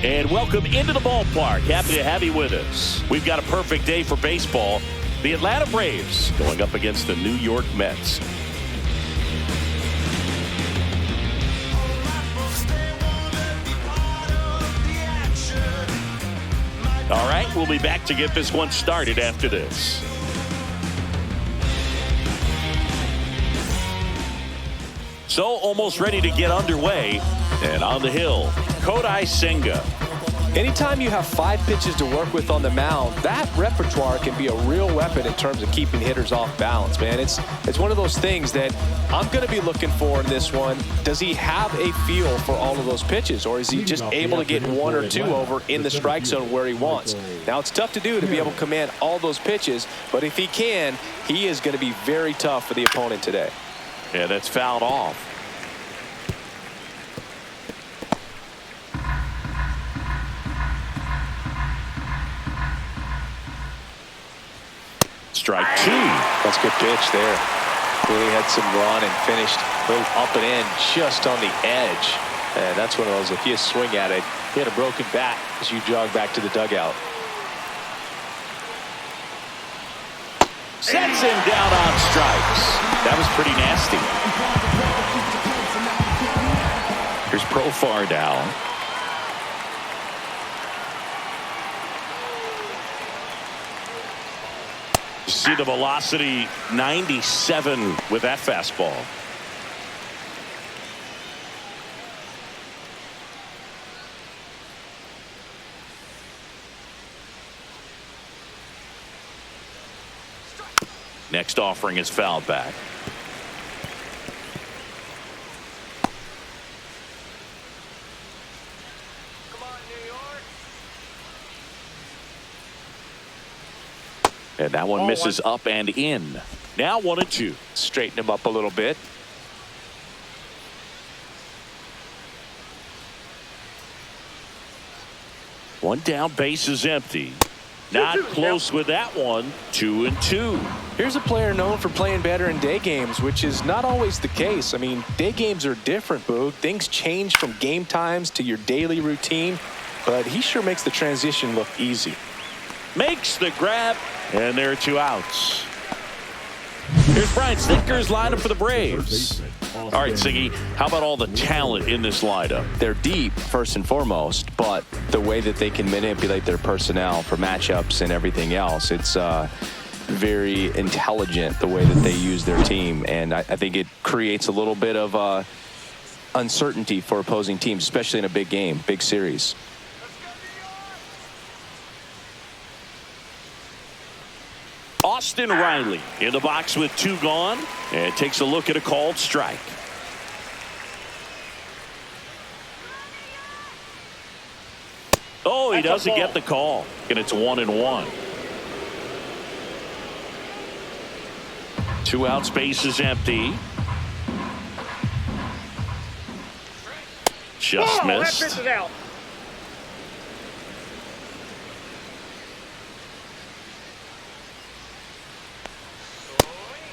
And welcome into the ballpark. Happy to have you with us. We've got a perfect day for baseball. The Atlanta Braves going up against the New York Mets. All right, we'll be back to get this one started after this. So almost ready to get underway. And on the hill, Kodai Senga. Anytime you have 5 pitches to work with on the mound, that repertoire can be a real weapon in terms of keeping hitters off balance, man. It's one of those things that I'm going to be looking for in this one. Does he have a feel for all of those pitches, or is he just able to get 1 or 2 over in the strike zone where he wants? Now, it's tough to do to be able to command all those pitches, but if he can, he is going to be very tough for the opponent today. Yeah, that's fouled off. Strike 2. That's a good pitch there. Really had some run and finished a little up and in just on the edge. And that's one of those, if you swing at it, hit a broken bat as you jog back to the dugout. Sets him down on strikes. That was pretty nasty. Here's Profar down. You see the velocity 97 with that fastball. Next offering is fouled back. And that one misses up and in. Now 1-2. Straighten him up a little bit. One down, base is empty. Not close with that one. 2-2. Here's a player known for playing better in day games, which is not always the case. I mean, day games are different, Boog. Things change from game times to your daily routine, but he sure makes the transition look easy. Makes the grab, and there are 2 outs. Here's Brian Snitker's lineup for the Braves. All right, Siggy, how about all the talent in this lineup? They're deep, first and foremost, but the way that they can manipulate their personnel for matchups and everything else, it's very intelligent the way that they use their team, and I think it creates a little bit of uncertainty for opposing teams, especially in a big game, big series. Austin Riley in the box with 2 gone, and takes a look at a called strike. Oh, he doesn't get the call, and it's 1-1. 2 out, space is empty. Just missed. That pitch is out.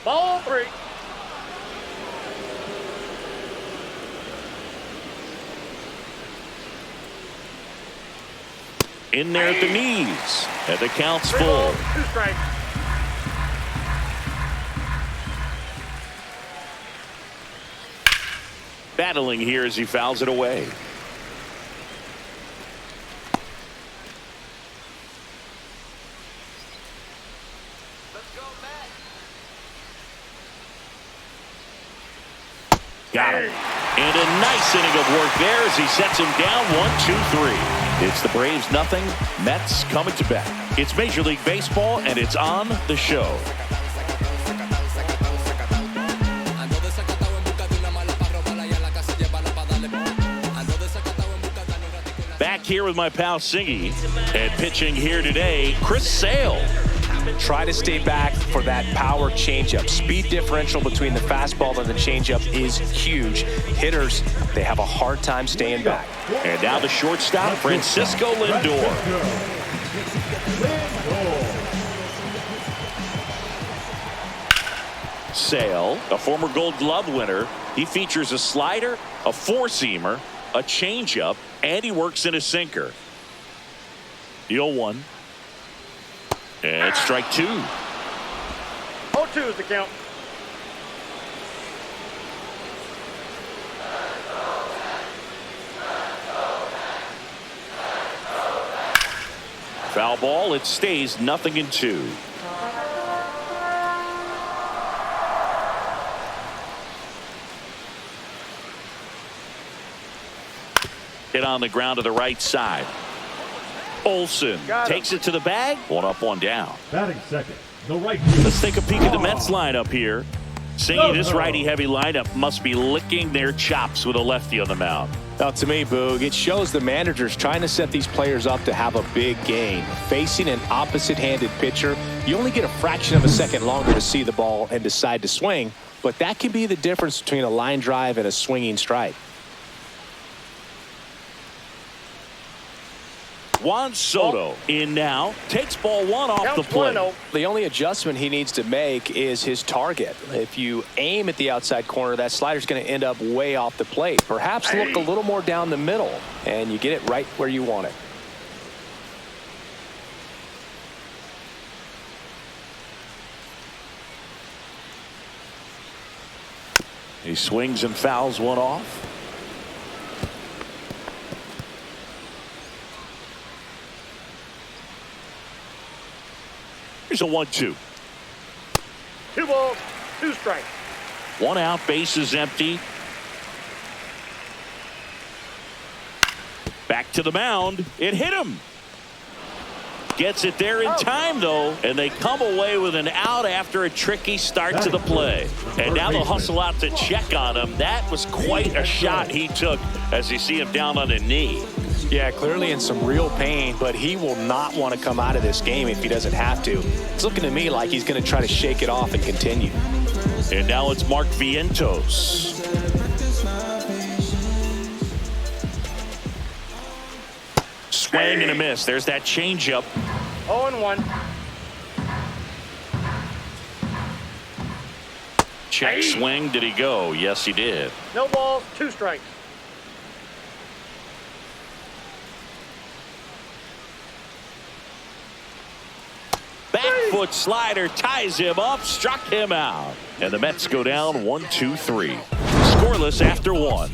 Ball 3. In there at the knees, and the count's full. 2 strikes. Battling here as he fouls it away. Got him. And a nice inning of work there as he sets him down 1-2-3. It's the Braves nothing, Mets coming to bat. It's Major League Baseball, and it's on the show. Back here with my pal Singy, and pitching here today, Chris Sale. Try to stay back for that power changeup. Speed differential between the fastball and the changeup is huge. Hitters, they have a hard time staying back. And now the shortstop, Francisco Lindor. Sale, a former Gold Glove winner. He features a slider, a four-seamer, a changeup, and he works in a sinker. The 0-1. And strike 2. 0-2 is the count. Foul ball. It stays 0-2. Hit on the ground to the right side. Olson takes it to the bag. 1 up, 1 down. Batting second, the right. Let's take a peek at the Mets lineup here. Singy, this righty-heavy lineup must be licking their chops with a lefty on the mound. Now, to me, Boog, it shows the manager's trying to set these players up to have a big game. Facing an opposite-handed pitcher, you only get a fraction of a second longer to see the ball and decide to swing, but that can be the difference between a line drive and a swinging strike. Juan Soto in now, takes ball 1 off the plate. The only adjustment he needs to make is his target. If you aim at the outside corner, that slider's going to end up way off the plate. Perhaps look a little more down the middle, and you get it right where you want it. He swings and fouls 1 off. Here's a 1-2. 2 balls, 2 strikes. 1 out, bases empty. Back to the mound. It hit him. Gets it there in time, though, and they come away with an out after a tricky start to the play. And now they'll hustle out to check on him. That was quite a shot he took as you see him down on a knee. Yeah, clearly in some real pain, but he will not want to come out of this game if he doesn't have to. It's looking to me like he's going to try to shake it off and continue. And now it's Mark Vientos. Swing and a miss. There's that changeup. 0-1. Check swing. Did he go? Yes, he did. No balls, 2 strikes. Back foot slider ties him up, struck him out. And the Mets go down 1-2-3. Scoreless after 1.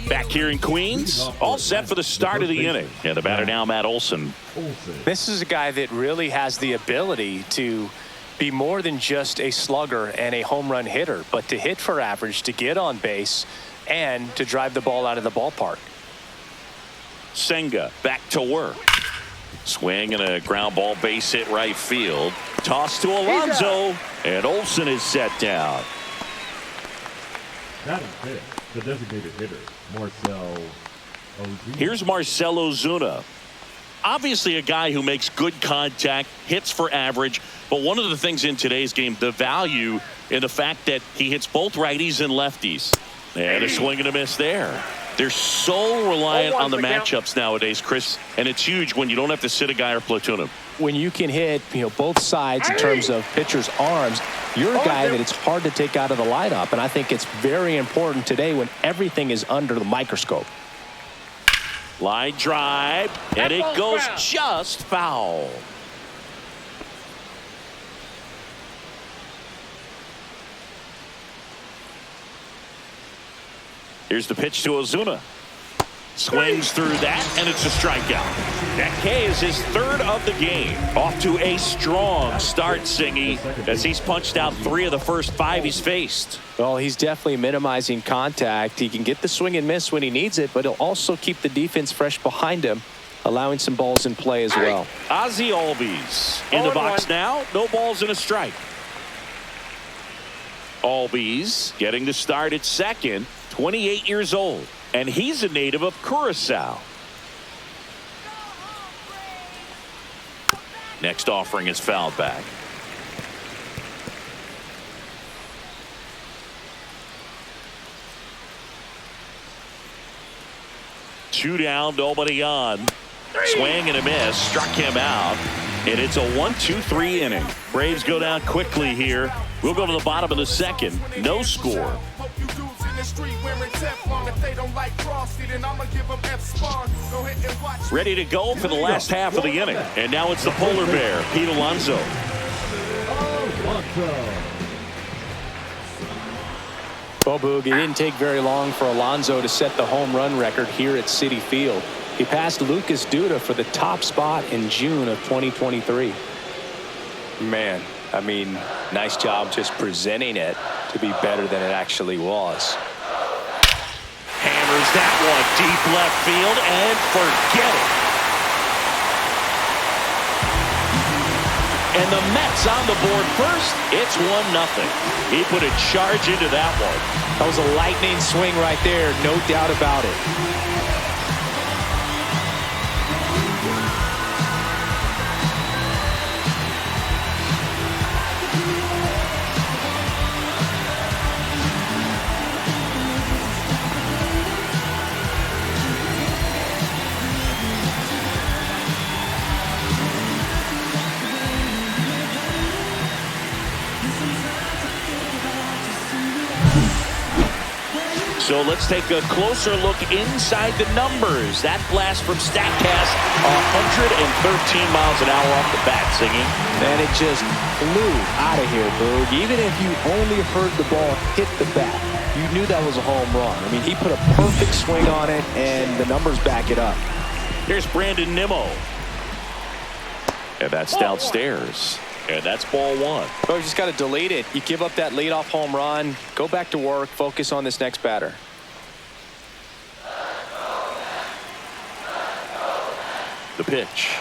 Back here in Queens, all set for the start of the inning. And the batter now, Matt Olson. This is a guy that really has the ability to be more than just a slugger and a home run hitter, but to hit for average, to get on base, and to drive the ball out of the ballpark. Senga back to work. Swing and a ground ball, base hit right field. Toss to Alonso, and Olson is set down. Batting fifth, the designated hitter, Marcell Ozuna. Here's Marcell Ozuna. Obviously a guy who makes good contact, hits for average, but one of the things in today's game, the value in the fact that he hits both righties and lefties. And a swing and a miss there. They're so reliant on the matchups nowadays, Chris, and it's huge when you don't have to sit a guy or platoon him. When you can hit, both sides in terms of pitchers' arms, you're a guy that it's hard to take out of the lineup, and I think it's very important today when everything is under the microscope. Line drive, and it goes just foul. Here's the pitch to Ozuna. Swings through that, and it's a strikeout. That K is his 3rd of the game. Off to a strong start, Singy, as he's punched out 3 of the first 5 he's faced. Well, he's definitely minimizing contact. He can get the swing and miss when he needs it, but he'll also keep the defense fresh behind him, allowing some balls in play as well. Ozzie Albies in the box now. No balls and a strike. Albies getting the start at second, 28 years old, and he's a native of Curacao. Next offering is fouled back. Two down, nobody on. Swing and a miss, struck him out. And it's a 1-2-3 inning. Braves go down quickly here. We'll go to the bottom of the second. No score. Ready to go for the last half of the inning. And now it's the polar bear, Pete Alonso. Well, Boog, it didn't take very long for Alonso to set the home run record here at Citi Field. He passed Lucas Duda for the top spot in June of 2023. Man, I mean, nice job just presenting it to be better than it actually was. Hammers that one deep left field and forget it. And the Mets on the board first. It's 1-0. He put a charge into that one. That was a lightning swing right there, no doubt about it. So let's take a closer look inside the numbers. That blast from StatCast, 113 miles an hour off the bat, Singing. And it just flew out of here, Boog. Even if you only heard the ball hit the bat, you knew that was a home run. I mean, he put a perfect swing on it, and the numbers back it up. Here's Brandon Nimmo. And that's downstairs. And that's ball one. Well, you just got to delete it. You give up that leadoff home run, go back to work, focus on this next batter. The pitch.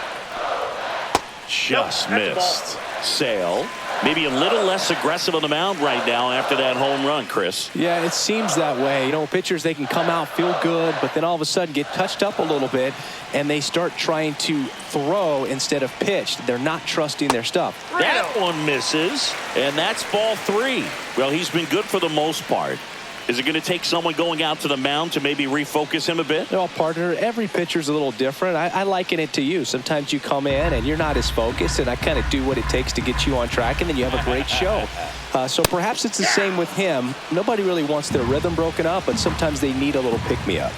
Just missed. Sale. Maybe a little less aggressive on the mound right now after that home run, Chris. Yeah, it seems that way. You know, pitchers, they can come out, feel good, but then all of a sudden get touched up a little bit, and they start trying to throw instead of pitch. They're not trusting their stuff. That one misses, and that's ball three. Well, he's been good for the most part. Is it going to take someone going out to the mound to maybe refocus him a bit? Well, partner, every pitcher's a little different. I liken it to you. Sometimes you come in and you're not as focused, and I kind of do what it takes to get you on track, and then you have a great show. So perhaps it's the same with him. Nobody really wants their rhythm broken up, but sometimes they need a little pick-me-up.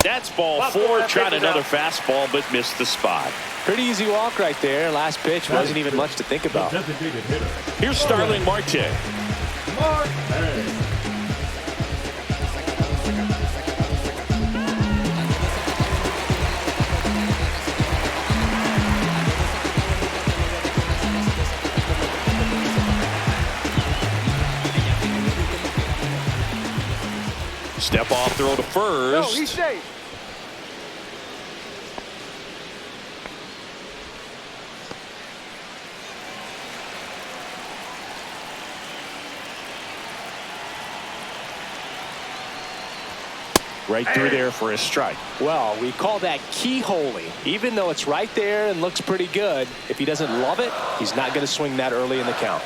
That's ball four. Tried another fastball, but missed the spot. Pretty easy walk right there. Last pitch wasn't even much to think about. Here's Starling Marte. Step off throw to first. No, he's safe. Right through there for a strike. Well, we call that keyholing. Even though it's right there and looks pretty good, if he doesn't love it, he's not going to swing that early in the count.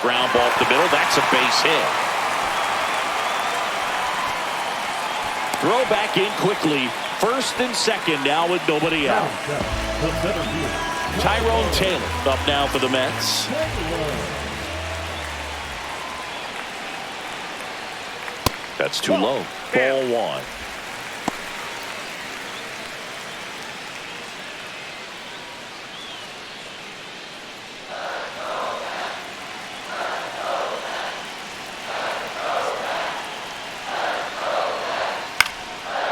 Ground ball up the middle. That's a base hit. Throw back in quickly. First and second now with nobody out. Tyrone Taylor up now for the Mets. That's too low. Ball one.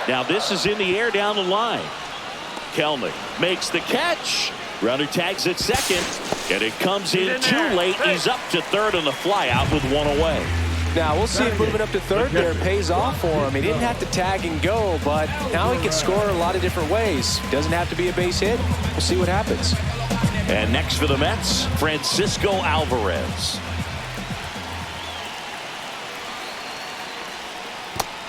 Now this is in the air down the line. Kelnick makes the catch. Runner tags at second, and it comes in too late. He's up to third on the fly out with one away. Now we'll see if moving up to third there pays off for him. He didn't have to tag and go, but now he can score a lot of different ways. Doesn't have to be a base hit. We'll see what happens. And next for the Mets, Francisco Alvarez.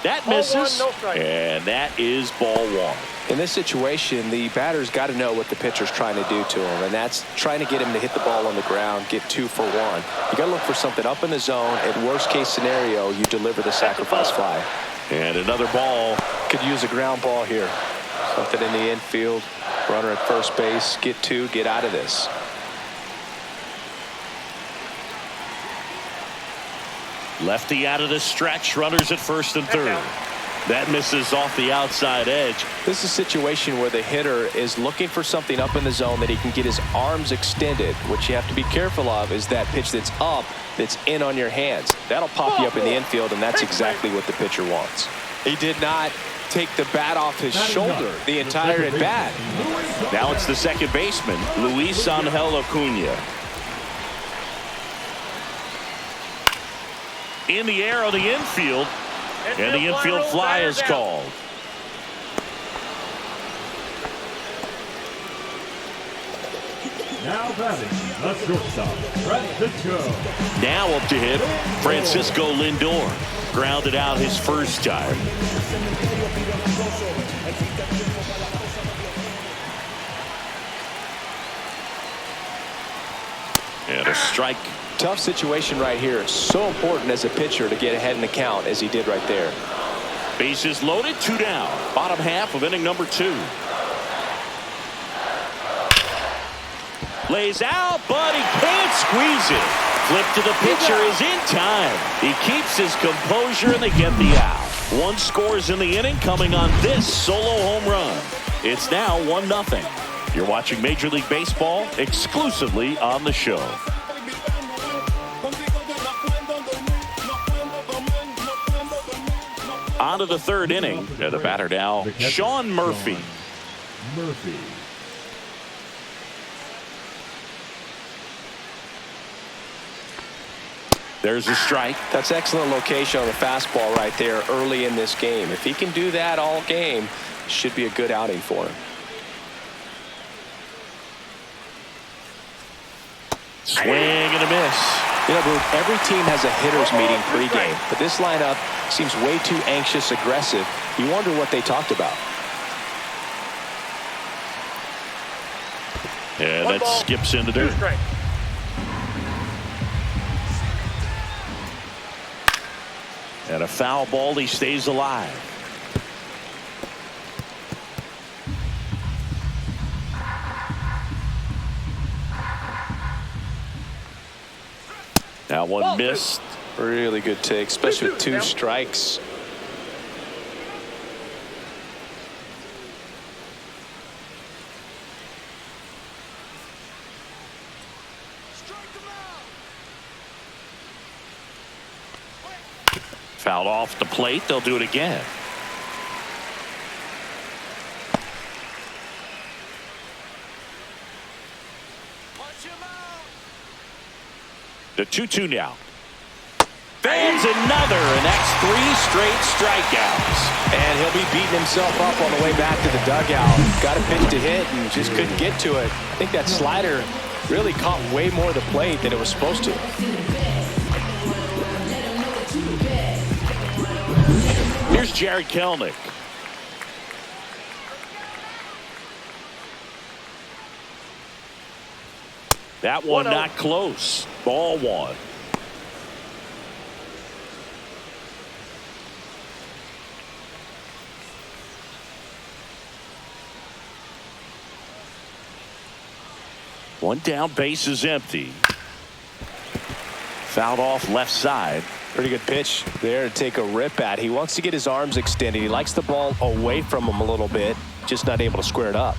That misses, and that is ball one. In this situation, the batter's got to know what the pitcher's trying to do to him, and that's trying to get him to hit the ball on the ground, get 2 for 1. You got to look for something up in the zone. At worst case scenario, you deliver the sacrifice fly. And another ball. Could use a ground ball here. Something in the infield. Runner at first base. Get 2. Get out of this. Lefty out of the stretch. Runners at first and third. That misses off the outside edge. This is a situation where the hitter is looking for something up in the zone that he can get his arms extended. What you have to be careful of is that pitch that's up, that's in on your hands. That'll pop you up in the infield, and that's exactly what the pitcher wants. He did not take the bat off his shoulder the entire at bat. Now it's the second baseman, Luis Angel Acuna. In the air on the infield. And the infield fly is called. Now batting, the shortstop, Francisco. Now up to hit, Francisco Lindor. Grounded out his first time. And a strike. Tough situation right here. It's so important as a pitcher to get ahead in the count as he did right there. Bases loaded, 2 down. Bottom half of inning number 2. Lays out, but he can't squeeze it. Flip to the pitcher is in time. He keeps his composure and they get the out. 1 scores in the inning coming on this solo home run. It's now 1-0. You're watching Major League Baseball exclusively on the show. On to the third inning. And the batter now, Sean Murphy. There's a strike. That's excellent location on the fastball right there early in this game. If he can do that all game, should be a good outing for him. Swing and a miss. You know, Bruce, every team has a hitter's meeting pregame, but this lineup seems way too anxious, aggressive. You wonder what they talked about. And that skips into dirt. And a foul ball, he stays alive. Now one missed. Really good take, especially with 2 strikes. Fouled off the plate. They'll do it again. The 2-2 now. Fans another, and that's 3 straight strikeouts. And he'll be beating himself up on the way back to the dugout. Got a pitch to hit and just couldn't get to it. I think that slider really caught way more of the plate than it was supposed to. Here's Jared Kelenic. That one not close. Ball 1. One down, base is empty. Fouled off left side. Pretty good pitch there to take a rip at. He wants to get his arms extended. He likes the ball away from him a little bit, just not able to square it up.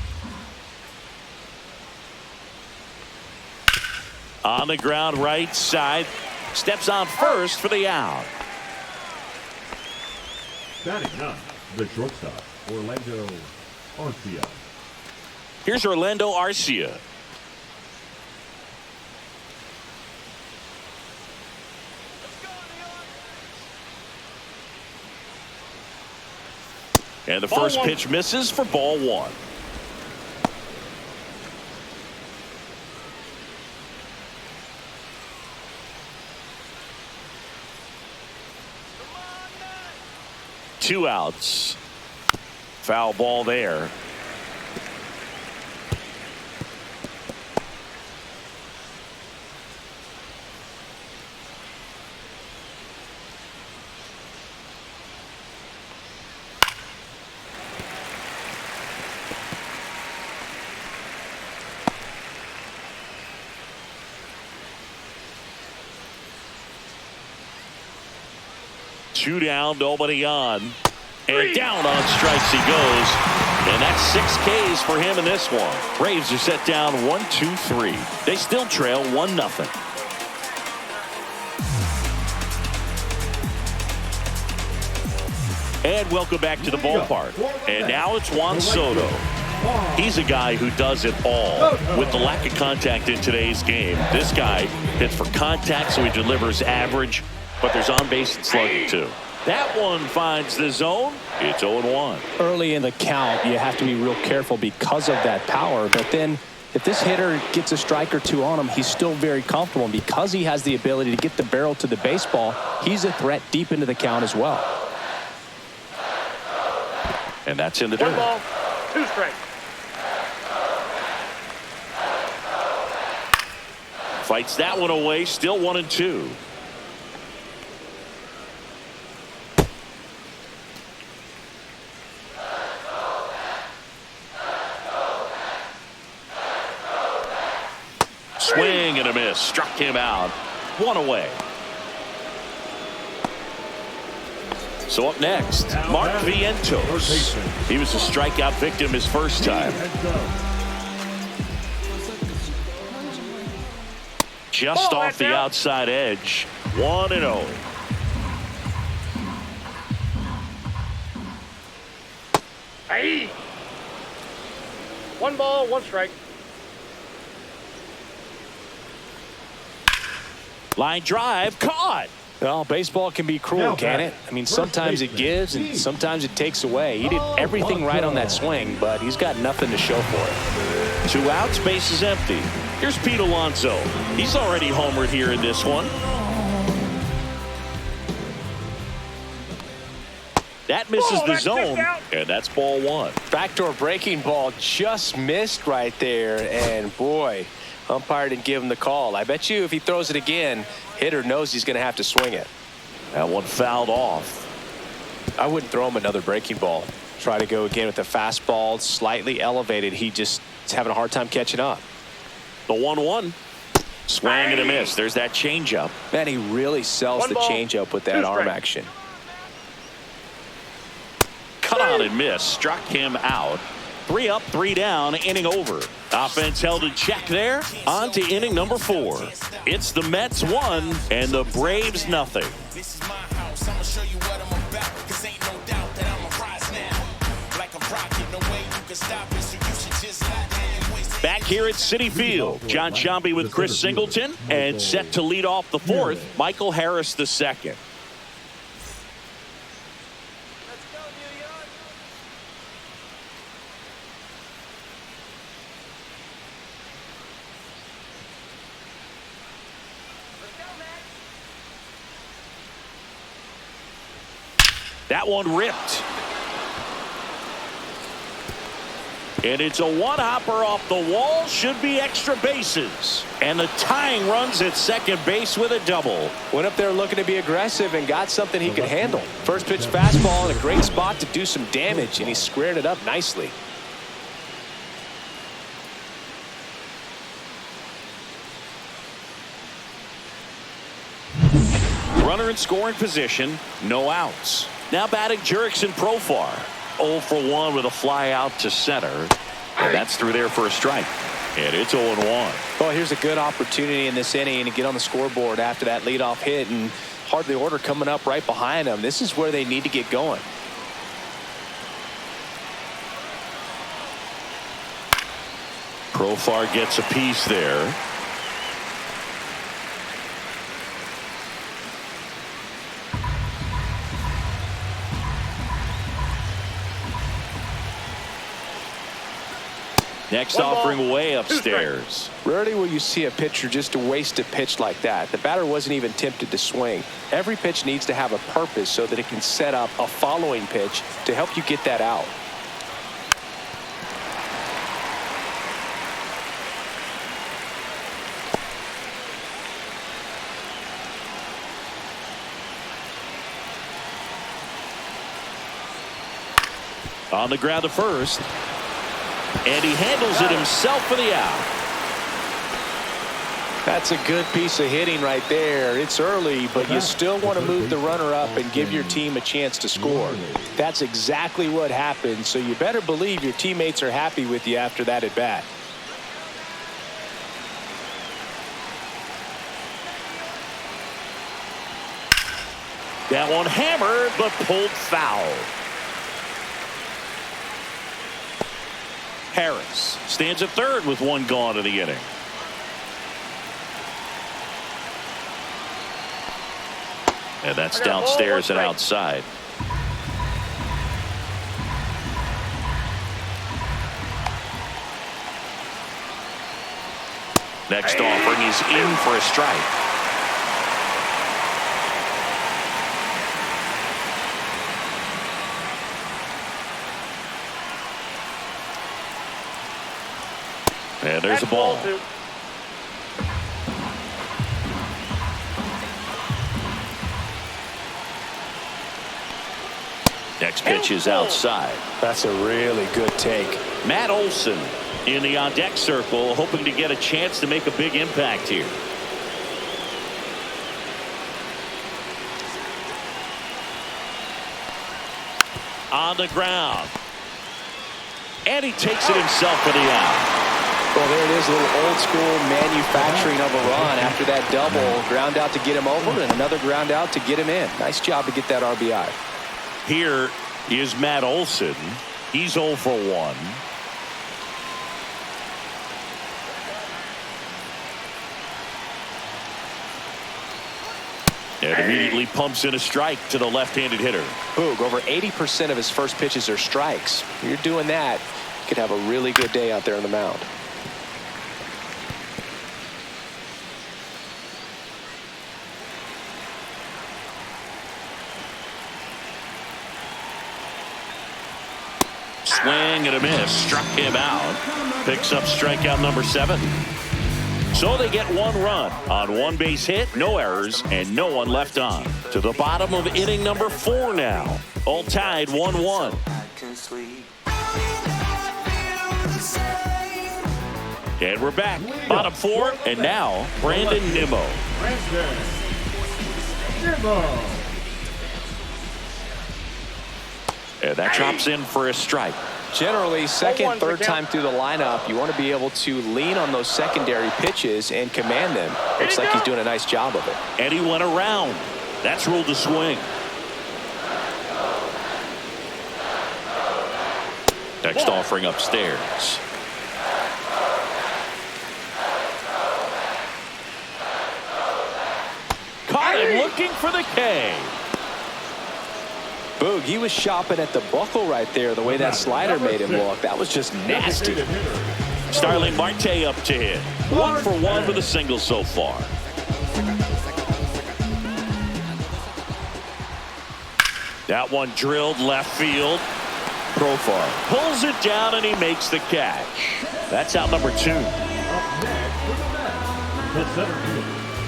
On the ground, right side. Steps on first for the out. Batting ninth, the shortstop, Orlando Arcia. Here's Orlando Arcia. And the first pitch misses for ball 1. Two outs. Foul ball there. Two down, nobody on. And down on strikes he goes. And that's 6 Ks for him in this one. Braves are set down 1-2-3. They still trail 1-0. And welcome back to the ballpark. And now it's Juan Soto. He's a guy who does it all. With the lack of contact in today's game, this guy hits for contact, so he delivers average. But there's on-base and slugging, too. That one finds the zone. It's 0-1. Early in the count, you have to be real careful because of that power. But then if this hitter gets a strike or two on him, he's still very comfortable. And because he has the ability to get the barrel to the baseball, he's a threat deep into the count as well. And that's in the dirt. 1 ball, 2 strikes. Fights that one away. Still 1-2. Swing and a miss. Struck him out. 1 away. So up next, Mark Vientos. He was a strikeout victim his first time. Just off the outside edge. 1-0. Hey! 1 ball, 1 strike. Line drive, caught. Well, baseball can be cruel, can it? I mean, sometimes it gives and sometimes it takes away. He did everything right on that swing, but he's got nothing to show for it. 2 outs, base is empty. Here's Pete Alonso. He's already homered here in this one. That misses the zone, and that's ball 1. Backdoor breaking ball just missed right there, and boy, umpire didn't give him the call. I bet you if he throws it again, hitter knows he's going to have to swing it. That one fouled off. I wouldn't throw him another breaking ball. Try to go again with the fastball, slightly elevated. He just is having a hard time catching up. The 1-1. Swing and a miss. There's that changeup. Man, he really sells the changeup with that arm action. Cut on and miss. Struck him out. 3 up, 3 down, inning over. Offense held in check there. On to inning number 4. It's the Mets 1 and the Braves nothing. This is my house. I'ma show you what I'm about. 'Cause ain't no doubt that I'm a rise now. Like a rocket, no way you can stop it. So you should just back here at Citi Field, John Sciambi with Chris Singleton, and set to lead off the 4th, Michael Harris the 2nd. That one ripped. And it's a one-hopper off the wall. Should be extra bases. And the tying runs at second base with a double. Went up there looking to be aggressive and got something he could handle. First pitch fastball in a great spot to do some damage, and he squared it up nicely. Runner in scoring position, no outs. Now batting Jurickson Profar. 0 for 1 with a fly out to center. And that's through there for a strike. And it's 0-1. Well, here's a good opportunity in this inning to get on the scoreboard after that leadoff hit, and hardly order coming up right behind them. This is where they need to get going. Profar gets a piece there. Next offering way upstairs. Rarely will you see a pitcher just waste a pitch like that. The batter wasn't even tempted to swing. Every pitch needs to have a purpose so that it can set up a following pitch to help you get that out. On the ground to first. And he handles it himself for the out. That's a good piece of hitting right there. It's early, but you still want to move the runner up and give your team a chance to score. That's exactly what happened, so you better believe your teammates are happy with you after that at bat. That one hammered, but pulled foul. Harris stands at third with one gone in the inning. And that's downstairs and outside. Next offering is in for a strike. And there's a ball. Next pitch is outside. That's a really good take. Matt Olson in the on-deck circle, hoping to get a chance to make a big impact here. On the ground. And he takes it himself for the out. Well, there it is, a little old school manufacturing of a run after that double. Ground out to get him over and another ground out to get him in. Nice job to get that RBI. Here is Matt Olson. He's 0 for 1. And immediately pumps in a strike to the left-handed hitter. Boog, over 80% of his first pitches are strikes. If you're doing that, you could have a really good day out there on the mound. Swing and a miss. Struck him out. Picks up strikeout number 7. So they get one run on one base hit, no errors, and no one left on. To the bottom of inning number 4 now. All tied 1-1. And we're back. Bottom 4, and now Brandon Nimmo. And that drops in for a strike. Generally, second, third time through the lineup, you want to be able to lean on those secondary pitches and command them. Looks like he's doing a nice job of it. And he went around. That's ruled a swing. Next offering upstairs. Caught him looking for the K. Boog, he was shopping at the buckle right there, the way that slider made him look. That was just nasty. Starling Marte up to hit. 1 for 1 with a single so far. That one drilled left field. Profar pulls it down and he makes the catch. That's out number 2.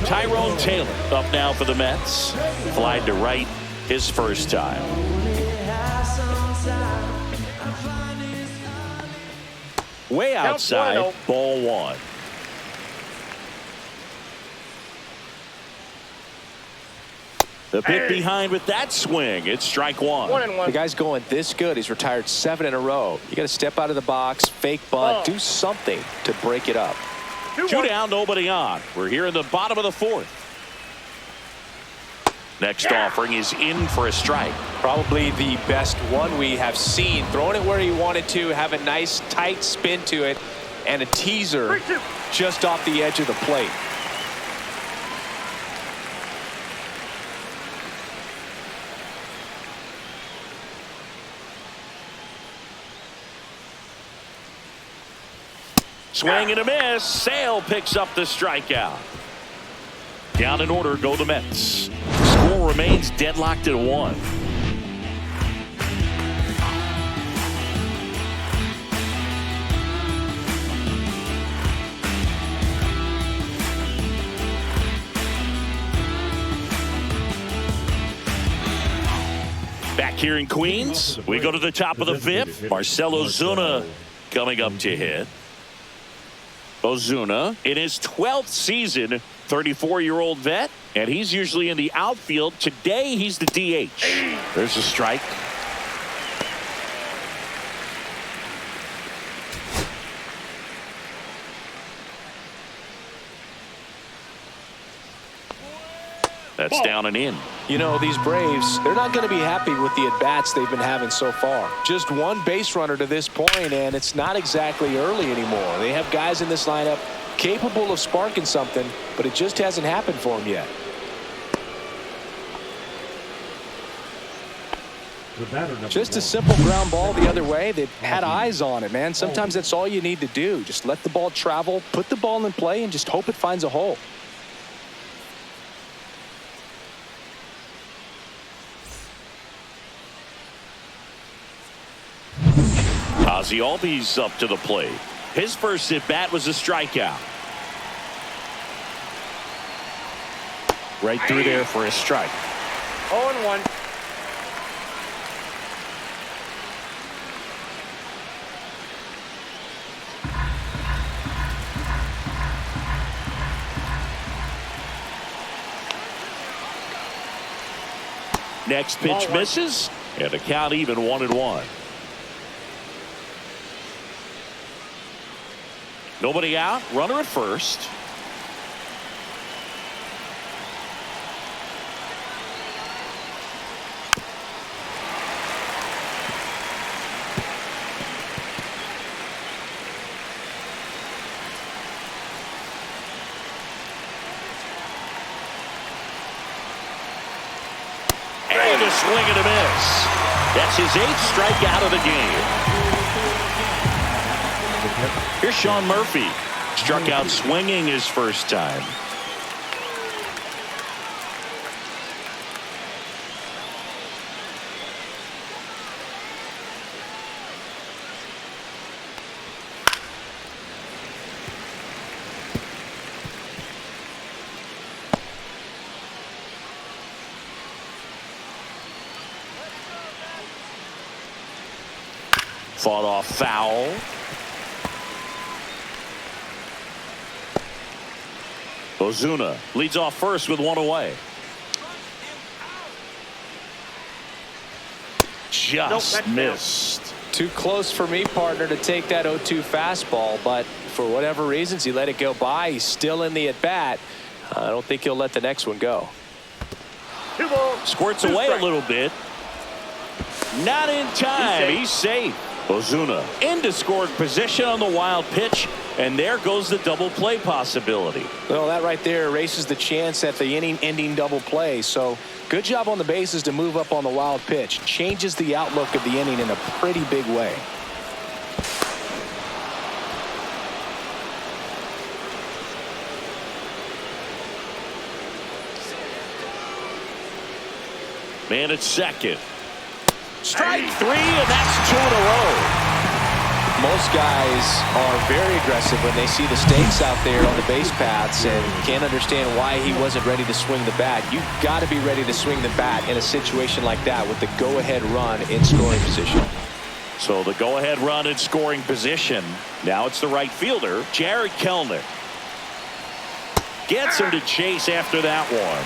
Tyrone Taylor up now for the Mets. Flied to right his first time. Way outside, ball 1. The pick behind with that swing. It's strike 1. 1-1. The guy's going this good. He's retired 7 in a row. You got to step out of the box, fake bunt, do something to break it up. 2 down, nobody on. We're here in the bottom of the 4th. Next offering is in for a strike. Probably the best one we have seen. Throwing it where he wanted to, have a nice tight spin to it, and a teaser just off the edge of the plate. Swing and a miss. Sale picks up the strikeout. Down in order go the Mets. Score remains deadlocked at 1. Back here in Queens, we go to the top of the fifth. Marcell Ozuna coming up to hit. Ozuna in his 12th season, 34-year-old vet, and he's usually in the outfield. Today, he's the DH. There's a strike. That's down and in. You know, these Braves, they're not going to be happy with the at-bats they've been having so far. Just one base runner to this point, and it's not exactly early anymore. They have guys in this lineup capable of sparking something, but it just hasn't happened for them yet. Just a simple ground ball the other way. They've had eyes on it, man. Sometimes that's all you need to do. Just let the ball travel, put the ball in play, and just hope it finds a hole. Ozzy Albies up to the plate. His first at-bat was a strikeout. Right through there for a strike. 0-1. Next pitch misses, and the count even 1-1. Nobody out, runner at first. And a swing and a miss. That's his 8th strikeout of the game. Here's Sean Murphy. Struck out swinging his first time. Fought off foul. Ozuna leads off first with 1 away. Just missed. Too close for me, partner, to take that 0-2 fastball, but for whatever reasons, he let it go by. He's still in the at-bat. I don't think he'll let the next one go. 2 balls. Squirts away a little bit. Not in time. He's safe. Ozuna into scoring position on the wild pitch, and there goes the double play possibility. Well, that right there erases the chance at the inning-ending double play. So good job on the bases to move up on the wild pitch. Changes the outlook of the inning in a pretty big way. Man at second. Strike 3, and that's 2 in a row. Most guys are very aggressive when they see the stakes out there on the base paths and can't understand why he wasn't ready to swing the bat. You've got to be ready to swing the bat in a situation like that with the go-ahead run in scoring position. So the go-ahead run in scoring position. Now it's the right fielder, Jared Kellner. Gets him to chase after that one.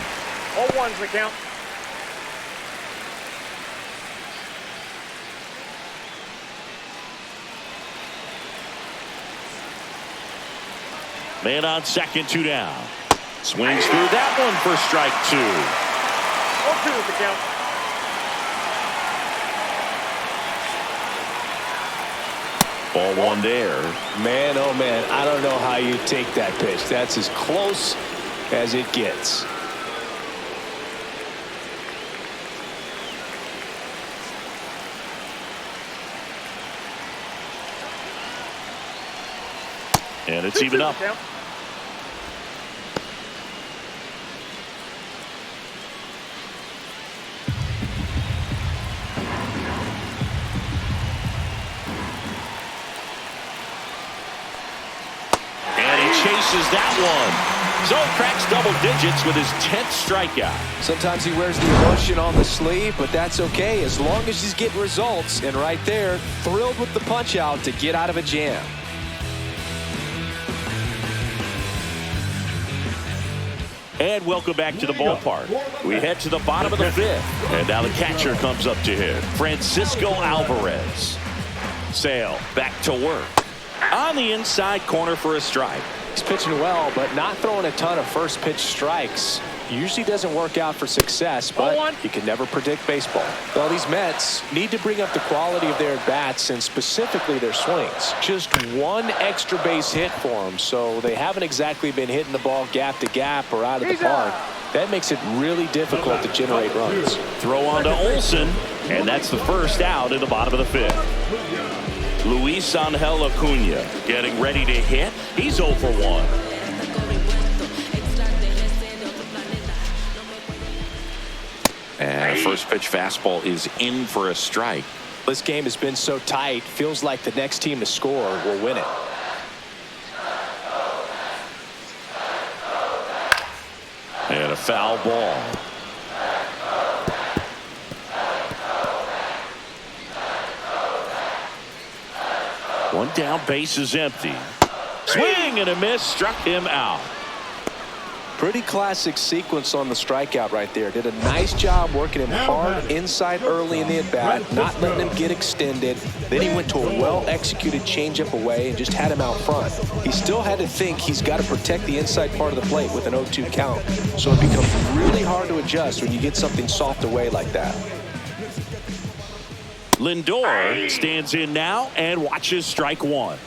0-1's the count. Man on second, 2 down. Swings through that one for strike 2. 0-2 is the count. Ball 1 there. Man, oh man, I don't know how you take that pitch. That's as close as it gets. And it's even up. And he chases that one. zone, cracks double digits with his 10th strikeout. Sometimes he wears the emotion on the sleeve, but that's okay as long as he's getting results. And right there, thrilled with the punch out to get out of a jam. And welcome back to the ballpark. We head to the bottom of the 5th. And now the catcher comes up to him, Francisco Alvarez. Sale back to work. On the inside corner for a strike. He's pitching well, but not throwing a ton of first pitch strikes. Usually doesn't work out for success, but you can never predict baseball. Well, these Mets need to bring up the quality of their bats and specifically their swings. Just one extra base hit for them, so they haven't exactly been hitting the ball gap to gap or out of the park. That makes it really difficult to generate runs. Throw on to Olsen, and that's the first out in the bottom of the 5th. Luis Angel Acuna getting ready to hit. He's 0 for 1. And first pitch fastball is in for a strike. This game has been so tight, feels like the next team to score will win it. And a foul ball. One down, base is empty. Swing and a miss, struck him out. Pretty classic sequence on the strikeout right there. Did a nice job working him hard inside early in the at-bat, not letting him get extended. Then he went to a well-executed changeup away and just had him out front. He still had to think he's got to protect the inside part of the plate with an 0-2 count. So it becomes really hard to adjust when you get something soft away like that. Lindor stands in now and watches strike one.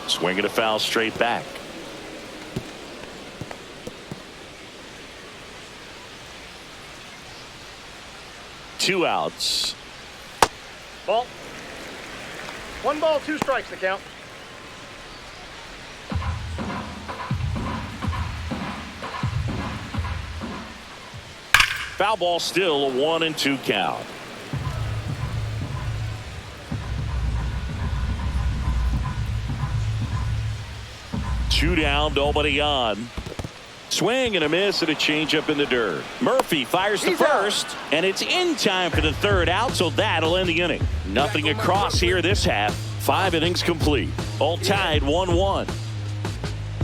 Swinging a foul straight back. Two outs. Ball. 1 ball, 2 strikes to count. Foul ball, still a 1-2 count. Two down, nobody on. Swing and a miss and a changeup in the dirt. Murphy fires to first, and it's in time for the third out, so that'll end the inning. Nothing across here this half. 5 innings complete. All tied 1-1.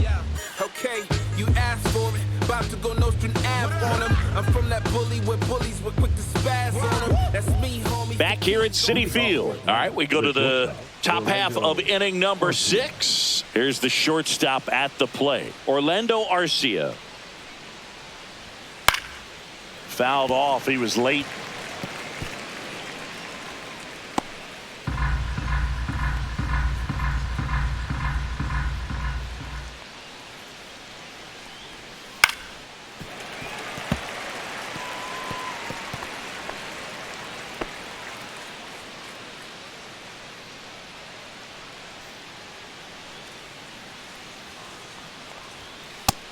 Yeah, okay, you asked for it. About to go Nostrum Ave on him. I'm from that bully where bullies were quick to spaz on him. That's me, homie. Back here at Citi Field. All right, we go to the top half of inning number 6. Here's the shortstop at the plate, Orlando Arcia. Fouled off. He was late.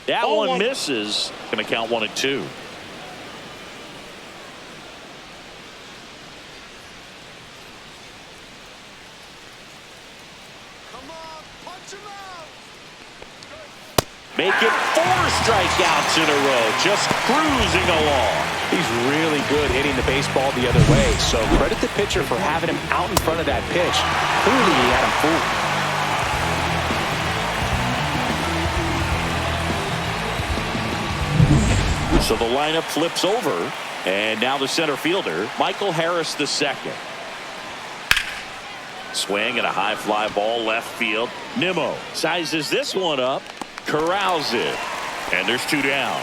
That one misses. Going to count 1-2. Come on, punch him out. Make it 4 strikeouts in a row. Just cruising along. He's really good hitting the baseball the other way. So credit the pitcher for having him out in front of that pitch. Clearly he had him fooled. So the lineup flips over, and now the center fielder, Michael Harris II. Swing and a high fly ball left field. Nimmo sizes this one up, corrals it, and there's 2 down.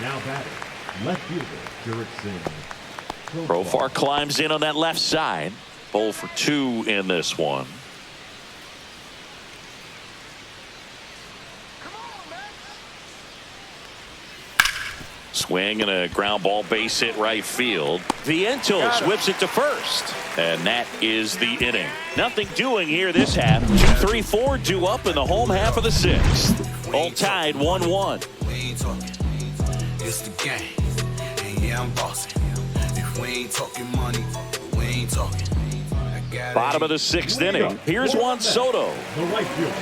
Now batting, left fielder, Jurickson. Profar climbs in on that left side. 0 for 2 in this one. Swing and a ground ball base hit right field. Vientos whips it to first. And that is the inning. Nothing doing here this half. 2-3-4 due up in the home half of the 6th. All tied 1-1. It's the game, and yeah, I'm bossing. If we ain't talking money, we ain't talking. Bottom of the 6th inning. Here's Juan Soto. The right fielder.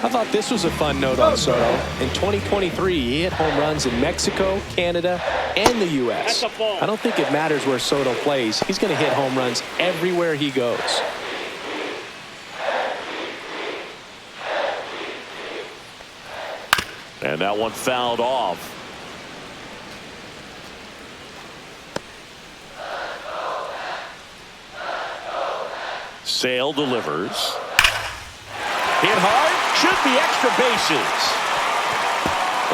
I thought this was a fun note on Soto. In 2023, he hit home runs in Mexico, Canada, and the U.S. I don't think it matters where Soto plays. He's going to hit home runs everywhere he goes. And that one fouled off. Sale delivers. Hit hard. Should be extra bases.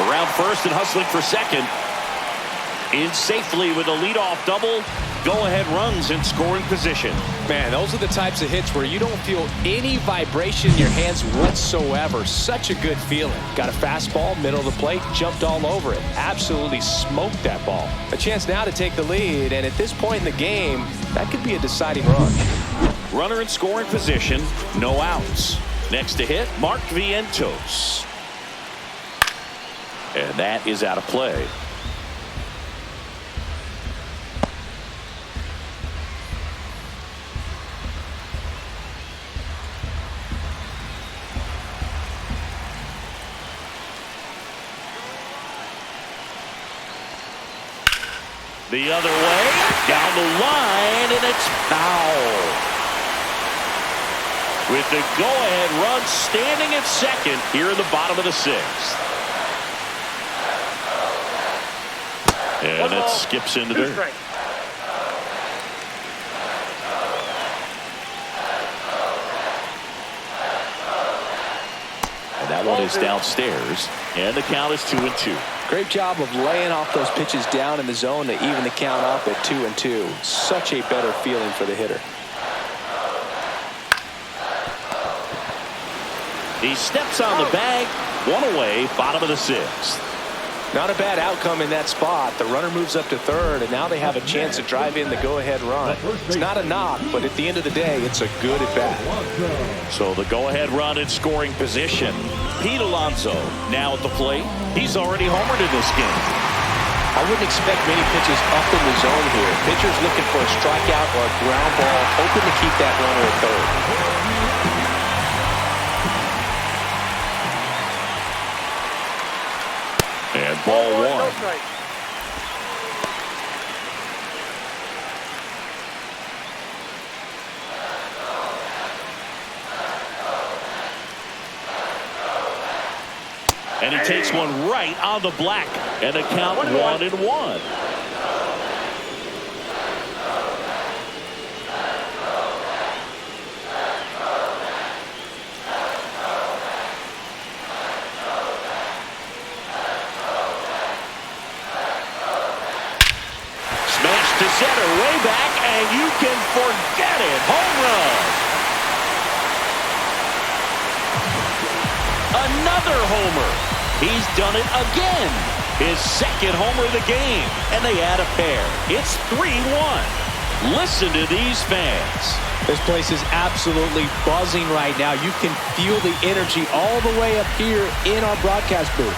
Around first and hustling for second. In safely with a leadoff double. Go-ahead runs in scoring position. Man, those are the types of hits where you don't feel any vibration in your hands whatsoever. Such a good feeling. Got a fastball, middle of the plate, jumped all over it. Absolutely smoked that ball. A chance now to take the lead, and at this point in the game, that could be a deciding run. Runner in scoring position, no outs. Next to hit, Mark Vientos. And that is out of play. The other way, down the line, and it's foul. With the go-ahead run standing at second here in the bottom of the 6th. And it skips into there. And that one is downstairs, and the count is 2-2. Great job of laying off those pitches down in the zone to even the count up at 2-2. Such a better feeling for the hitter. He steps on the bag, one away, bottom of the 6th. Not a bad outcome in that spot. The runner moves up to third, and now they have a chance to drive in the go-ahead run. It's not a knock, but at the end of the day, it's a good at-bat. So the go-ahead run in scoring position. Pete Alonso now at the plate. He's already homered in this game. I wouldn't expect many pitches up in the zone here. Pitcher's looking for a strikeout or a ground ball, hoping to keep that runner at third. And ball one. And he takes one right on the black. And a count 1-1. To center, way back, and you can forget it. Home run. Another homer. He's done it again. His second homer of the game, and they add a pair. It's 3-1. Listen to these fans. This place is absolutely buzzing right now. You can feel the energy all the way up here in our broadcast booth.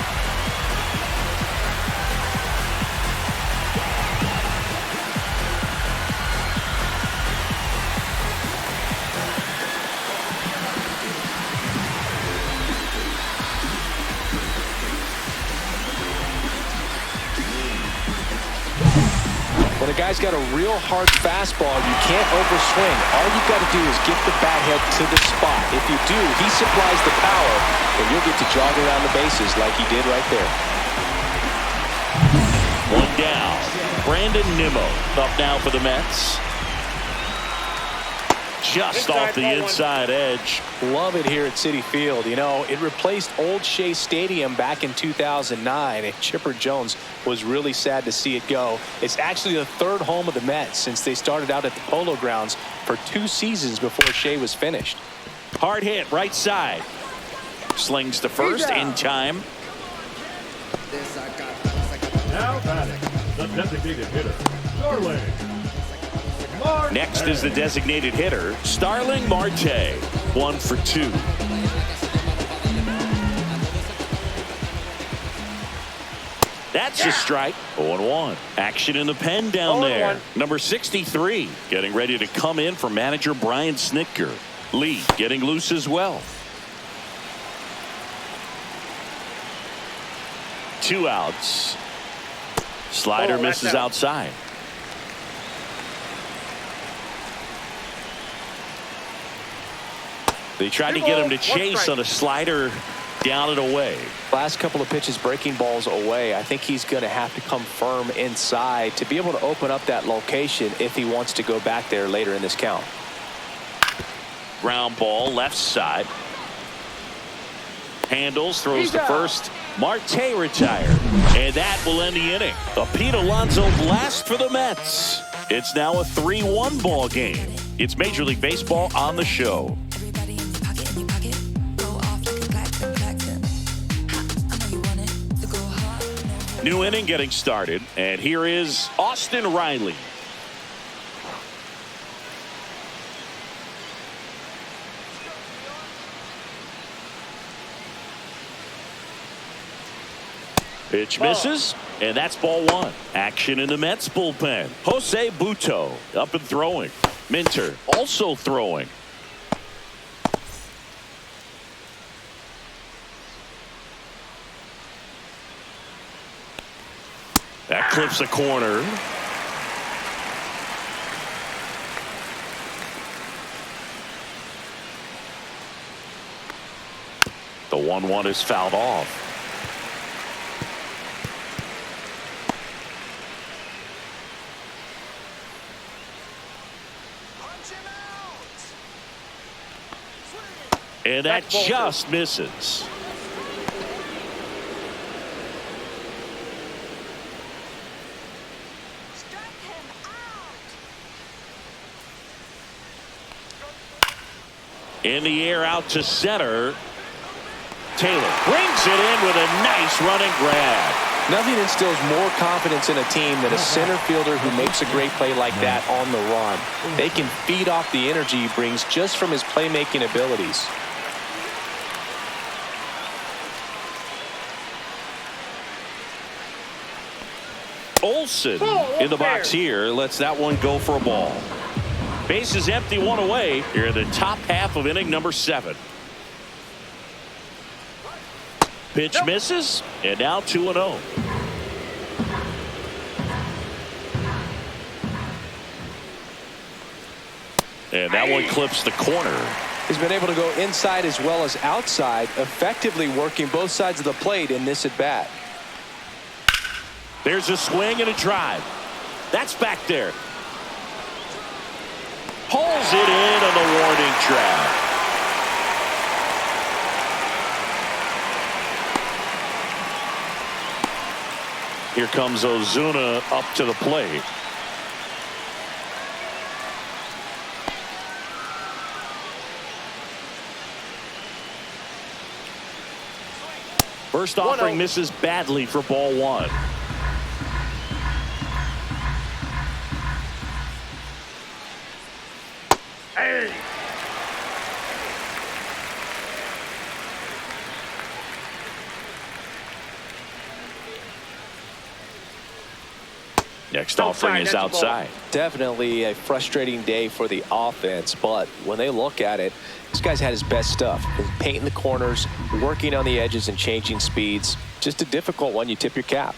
When a guy's got a real hard fastball, you can't overswing. All you've got to do is get the bat head to the spot. If you do, he supplies the power, and you'll get to jog around the bases like he did right there. One down. Brandon Nimmo up now for the Mets. Just off the inside edge. Love it here at Citi Field. You know, it replaced Old Shea Stadium back in 2009, and Chipper Jones was really sad to see it go. It's actually the third home of the Mets since they started out at the Polo Grounds for 2 seasons before Shea was finished. Hard hit, right side. Slings to first in time. Now batting, the designated hitter, Starling. Next is the designated hitter, Starling Marte. 1 for 2. That's a strike. 0-1. Action in the pen down there. 0-1. Number 63 getting ready to come in for manager Brian Snitker. Lee getting loose as well. 2 outs. Slider misses outside. They tried to get him to chase on a slider down and away. Last couple of pitches breaking balls away. I think he's going to have to come firm inside to be able to open up that location if he wants to go back there later in this count. Ground ball left side. Handles, throws to first. Marte retired. And that will end the inning. A Pete Alonso blast for the Mets. It's now a 3-1 ball game. It's Major League Baseball on the show. New inning getting started, and here is Austin Riley. Pitch misses, and that's ball 1. Action in the Mets bullpen. Jose Butto up and throwing. Minter also throwing. That clips a corner. The 1-1 is fouled off. And that just misses. In the air out to center. Taylor brings it in with a nice running grab. Nothing instills more confidence in a team than a center fielder who makes a great play like that on the run. They can feed off the energy he brings just from his playmaking abilities. Olsen in the box here lets that one go for a ball. Base is empty, 1 away here in the top half of inning number 7. Pitch misses, and now 2-0. And that one clips the corner. He's been able to go inside as well as outside, effectively working both sides of the plate in this at bat. There's a swing and a drive. That's back there. Pulls it in on the warning track. Here comes Ozuna up to the plate. First offering misses badly for ball 1. Next offering is outside. Definitely a frustrating day for the offense, but when they look at it, this guy's had his best stuff. Painting the corners, working on the edges and changing speeds. Just a difficult one. You tip your cap.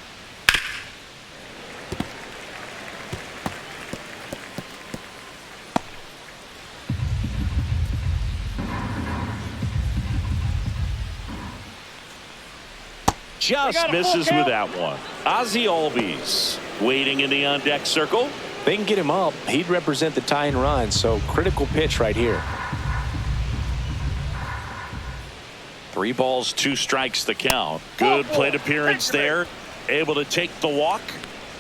Just misses with that one. Ozzie Albies waiting in the on-deck circle. They can get him up. He'd represent the tying run, so critical pitch right here. 3 balls, 2 strikes the count. Good plate appearance there. Able to take the walk,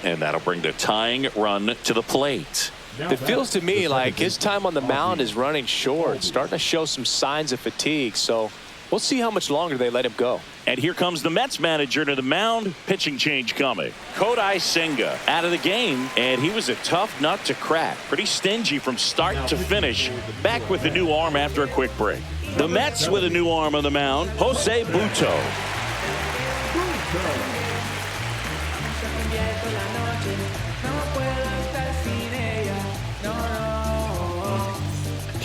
and that'll bring the tying run to the plate. It feels to me like his time on the mound is running short, starting to show some signs of fatigue, so we'll see how much longer they let him go. And here comes the Mets manager to the mound. Pitching change coming. Kodai Senga out of the game, and he was a tough nut to crack. Pretty stingy from start to finish. Back with the new arm after a quick break. The Mets with a new arm on the mound, Jose Butto.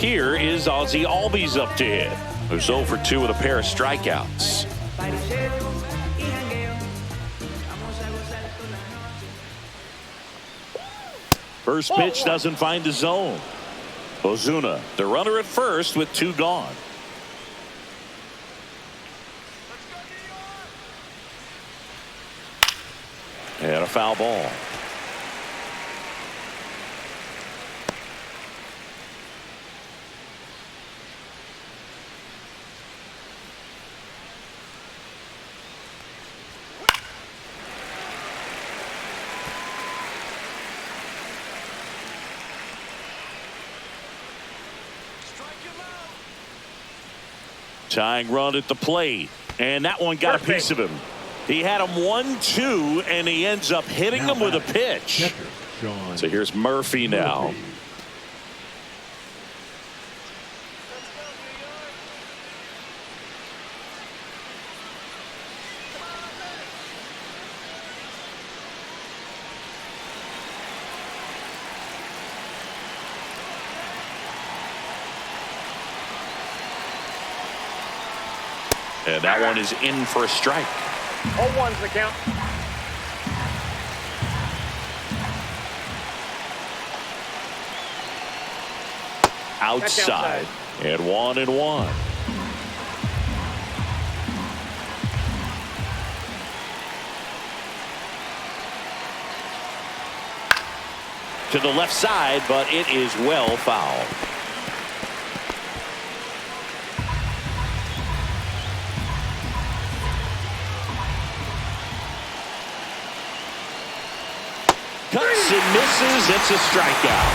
here is Ozzie Albies up to hit, who's 0 for 2 with a pair of strikeouts. First pitch doesn't find the zone. Ozuna, the runner at first with 2 gone. And a foul ball. Tying run at the plate, and that one got a piece of him. He had him 1-2, and he ends up hitting him with a pitch. So here's Murphy now. And that one is in for a strike. 0-1's the count. Outside. And 1-1. To the left side, but it is well fouled. Cuts and misses. It's a strikeout.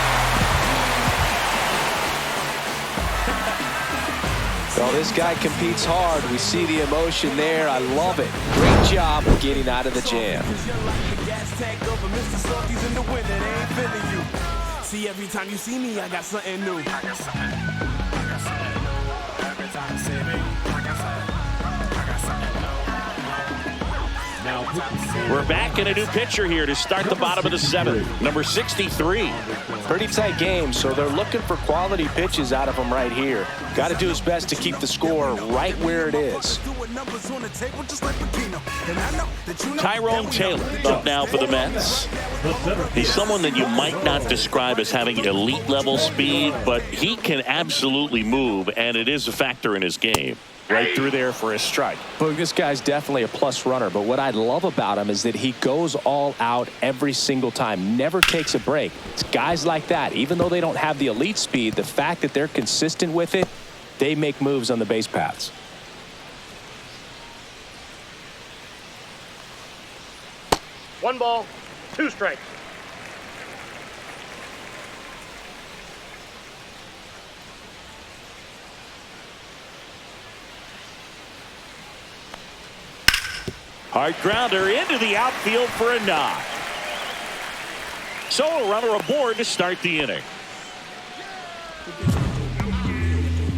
Well, this guy competes hard. We see the emotion there. I love it. Great job of getting out of the jam. See, every time you see me, I got something new. We're back in a new pitcher here to start the bottom of the 7th. Number 63. Pretty tight game, so they're looking for quality pitches out of him right here. Got to do his best to keep the score right where it is. Tyrone Taylor up now for the Mets. He's someone that you might not describe as having elite level speed, but he can absolutely move, and it is a factor in his game. Right through there for a strike. Well, this guy's definitely a plus runner, but what I love about him is that he goes all out every single time, never takes a break. It's guys like that, even though they don't have the elite speed, the fact that they're consistent with it, they make moves on the base paths. One ball, 2 strikes. Hard grounder into the outfield for a knock. So a runner aboard to start the inning.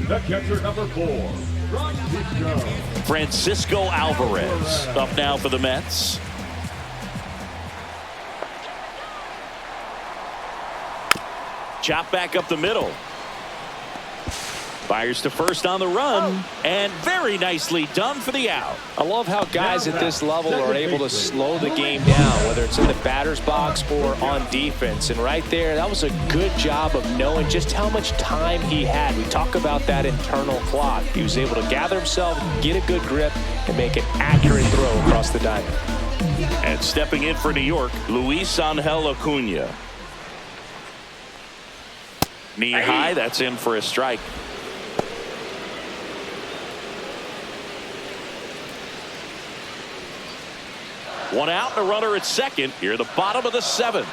The catcher, number 4, Francisco Alvarez up now for the Mets. Chop back up the middle. Fires to first on the run, and very nicely done for the out. I love how guys at this level are able to slow the game down, whether it's in the batter's box or on defense. And right there, that was a good job of knowing just how much time he had. We talk about that internal clock. He was able to gather himself, get a good grip, and make an accurate throw across the diamond. And stepping in for New York, Luis Angel Acuna. Knee high, that's in for a strike. One out, and a runner at second. Here, the bottom of the 7th.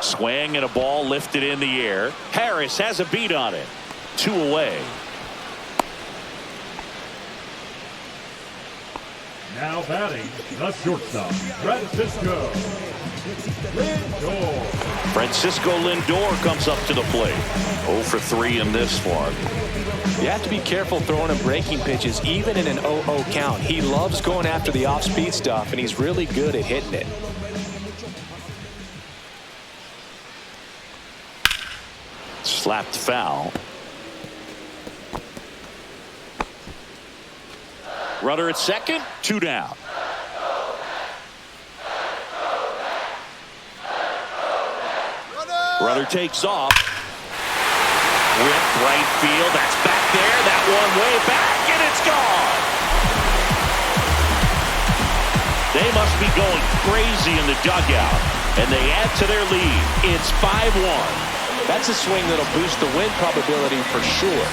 Swing and a ball lifted in the air. Harris has a beat on it. 2 away. Now batting, the shortstop, Francisco Lindor. Francisco Lindor comes up to the plate. 0 for 3 in this one. You have to be careful throwing him breaking pitches, even in an 0-0 count. He loves going after the off-speed stuff, and he's really good at hitting it. Slapped foul. Runner at second, 2 down. Runner takes off. Whip right field. That's back there. That one way back, and it's gone. They must be going crazy in the dugout, and they add to their lead. It's 5-1. That's a swing that'll boost the win probability for sure.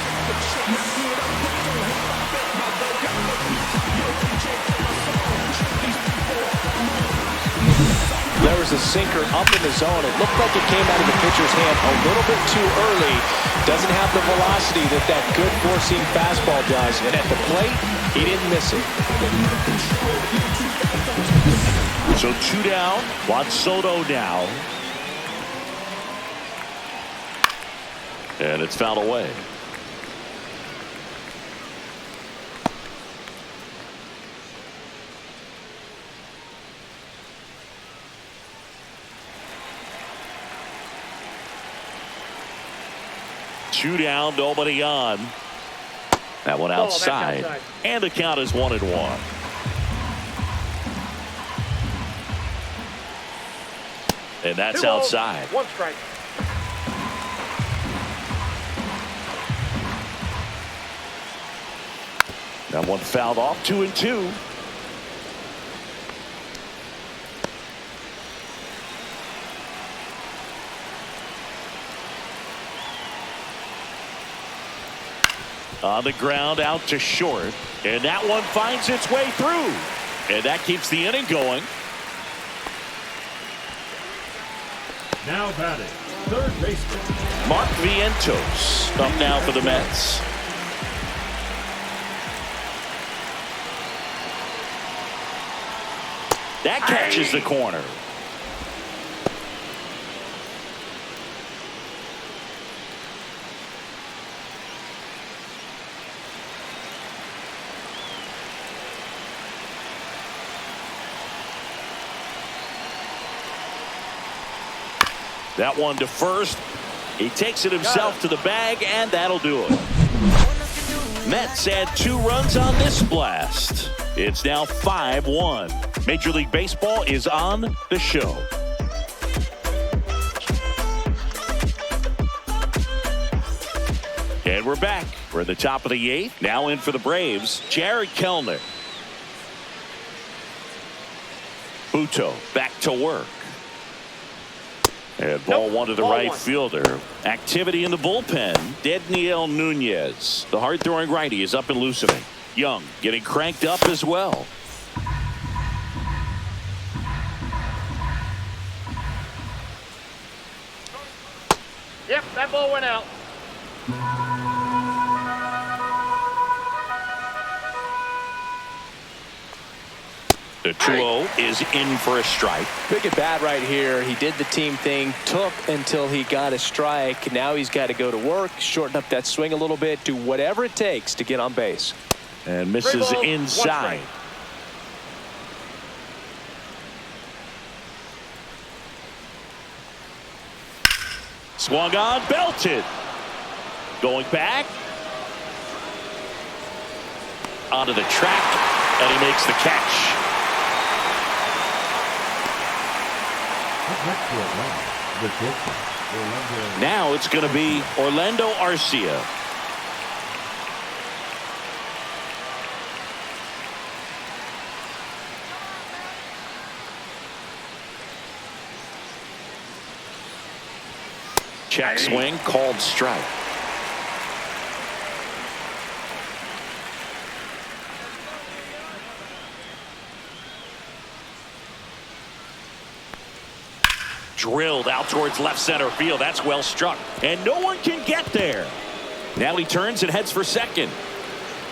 There was a sinker up in the zone. It looked like it came out of the pitcher's hand a little bit too early. Doesn't have the velocity that that good four-seam fastball does. And at the plate, he didn't miss it. So 2 down. Juan Soto now. And it's fouled away. Two down, nobody on. That one outside. And the count is 1-1. And that's outside. 1 strike. That one fouled off. 2-2. On the ground, out to short. And that one finds its way through. And that keeps the inning going. Now batting, third baseman Mark Vientos up now for the Mets. That catches the corner. That one to first. He takes it himself to the bag, and that'll do it. Mets add 2 runs on this blast. It's now 5-1. Major League Baseball is on the show. And we're back. We're at the top of the 8th. Now in for the Braves, Jared Kellner. Buto back to work. And ball 1 to the right fielder. Activity in the bullpen. Dedniel Nunez, the hard-throwing righty, is up and loosening. Young getting cranked up as well. Yep, that ball went out. The 2-0 is in for a strike. Big at bat right here. He did the team thing, took until he got a strike. Now he's got to go to work, shorten up that swing a little bit, do whatever it takes to get on base. And misses inside. Swung on, belted. Going back. Onto the track, and he makes the catch. Now it's going to be Orlando Arcia. Check swing, called strike. Drilled out towards left center field. That's well struck. And no one can get there. Now he turns and heads for second.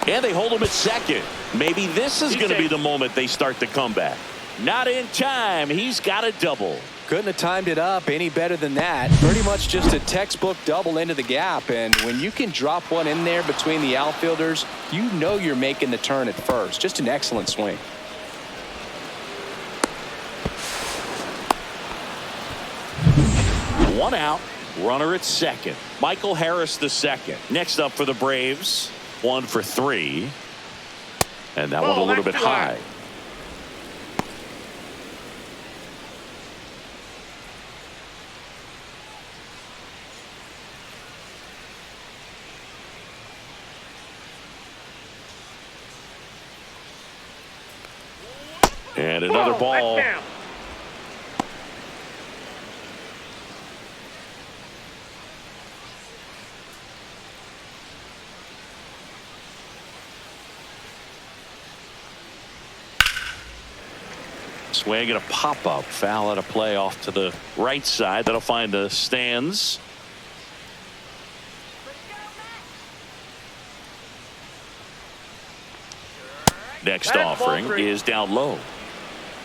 And they hold him at second. Maybe this is going to be the moment they start the comeback. Not in time. He's got a double. Couldn't have timed it up any better than that. Pretty much just a textbook double into the gap. And when you can drop one in there between the outfielders, you know you're making the turn at first. Just an excellent swing. One out, runner at second. Michael Harris the second. Next up for the Braves, 1 for 3. And that one a little bit high. And another ball. Swing and a pop-up. Foul at a play off to the right side. That'll find the stands. Next offering is down low.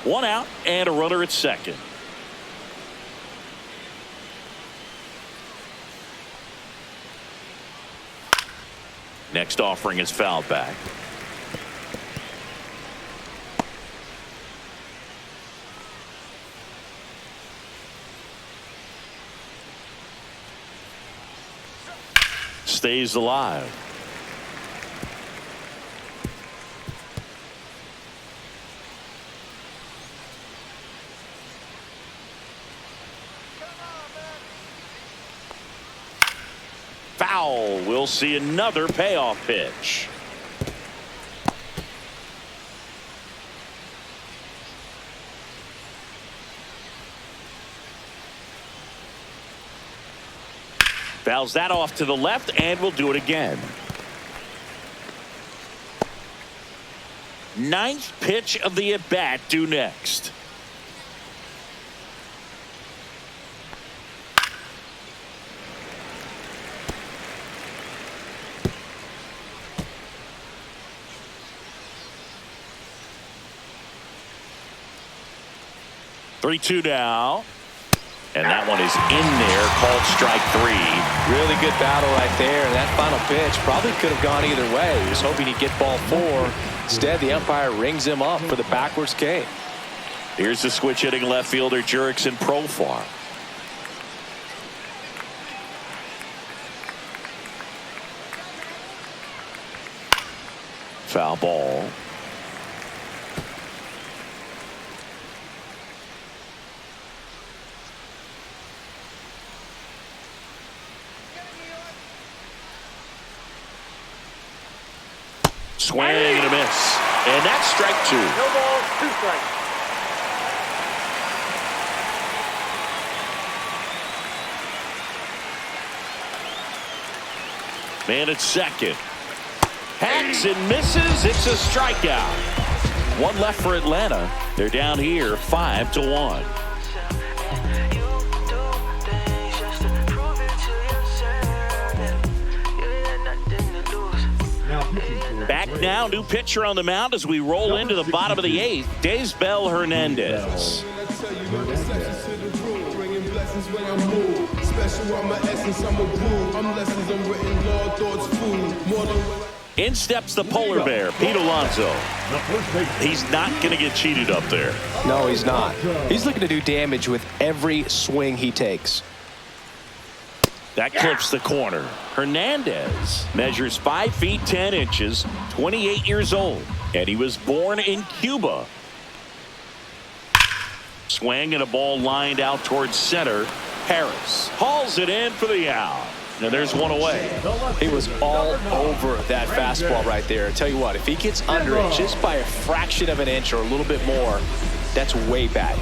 One out and a runner at second. Next offering is fouled back. Stays alive. Foul. We'll see another payoff pitch. Fouls that off to the left, and we'll do it again. Ninth pitch of the at-bat due next. Three-two now. And that one is in there, called strike 3. Really good battle right there. And that final pitch probably could have gone either way. He was hoping he'd get ball 4. Instead, the umpire rings him up for the backwards K. Here's the switch hitting left fielder Jurickson Profar. Foul ball. Swing and a miss. And that's strike 2. No balls, 2 strikes. Man at second. Hacks and misses. It's a strikeout. One left for Atlanta. They're down here 5-1. Back now, new pitcher on the mound as we roll into the bottom of the 8th. Daysbel Hernandez. In steps the polar bear, Pete Alonso. He's not going to get cheated up there. No, he's not. He's looking to do damage with every swing he takes. That clips the corner. Hernandez measures 5 feet 10 inches, 28 years old, and he was born in Cuba. Swing and a ball lined out towards center. Harris hauls it in for the out. Now there's one away. He was all over that fastball right there. I tell you what, if he gets under it just by a fraction of an inch or a little bit more, that's way back.